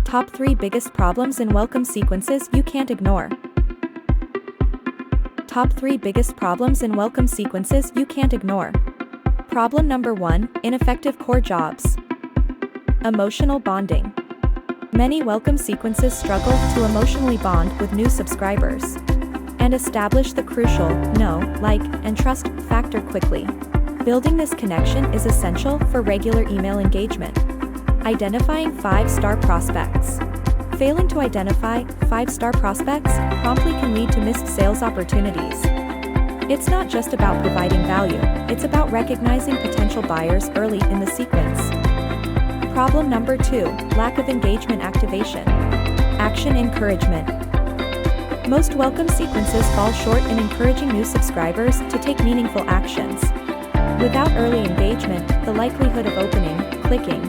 Top 3 biggest problems in welcome sequences you can't ignore. Top 3 biggest problems in welcome sequences you can't ignore. Problem number 1, ineffective core jobs. Emotional bonding. Many welcome sequences struggle to emotionally bond with new subscribers and establish the crucial know, like, and trust factor quickly. Building this connection is essential for regular email engagement. Identifying 5-star prospects. Failing to identify 5-star prospects promptly can lead to missed sales opportunities. It's not just about providing value, it's about recognizing potential buyers early in the sequence. Problem number 2, lack of engagement activation. Action encouragement. Most welcome sequences fall short in encouraging new subscribers to take meaningful actions. Without early engagement, the likelihood of opening, clicking,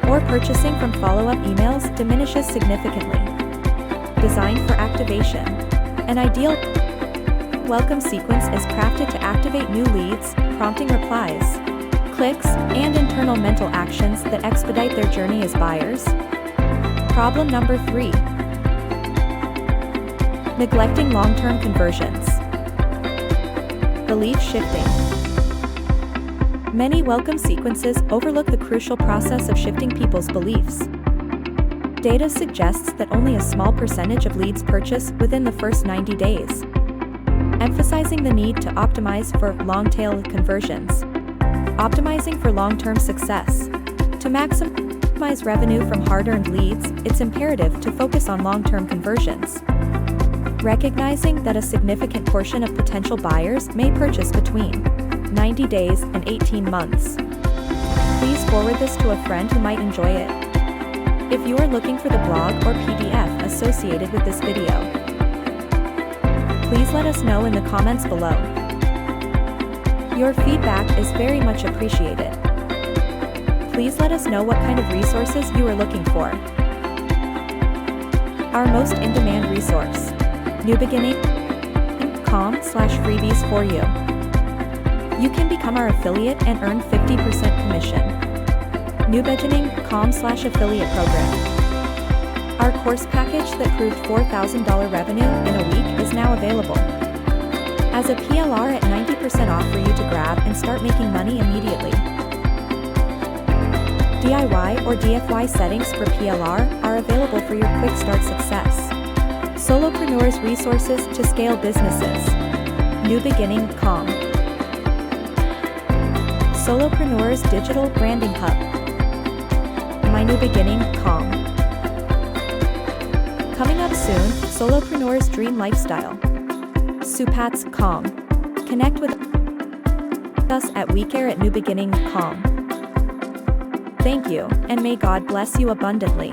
or purchasing from follow-up emails diminishes significantly. Designed for activation. An ideal welcome sequence is crafted to activate new leads, prompting replies, clicks, and internal mental actions that expedite their journey as buyers. Problem number 3. Neglecting long-term conversions. Belief shifting. Many welcome sequences overlook the crucial process of shifting people's beliefs. Data suggests that only a small percentage of leads purchase within the first 90 days, emphasizing the need to optimize for long-tail conversions. Optimizing for long-term success. To maximize revenue from hard-earned leads, it's imperative to focus on long-term conversions. Recognizing that a significant portion of potential buyers may purchase between 90 days and 18 months. Please forward this to a friend who might enjoy it. If you are looking for the blog or PDF associated with this video, please let us know in the comments below. Your feedback is very much appreciated. Please let us know what kind of resources you are looking for. Our most in-demand resource, newbeginning.com/freebies for you. You can become our affiliate and earn 50% commission. newbeginning.com/affiliate program. Our course package that proved $4,000 revenue in a week is now available. As a PLR at 90% off for you to grab and start making money immediately. DIY or DFY settings for PLR are available for your quick start success. Solopreneurs resources to scale businesses. newbeginning.com. Solopreneurs Digital Branding Hub. mynewbeginning.com. Coming up soon, Solopreneurs Dream Lifestyle. supats.com. Connect with us at weCare at newbeginning.com. Thank you, and may God bless you abundantly.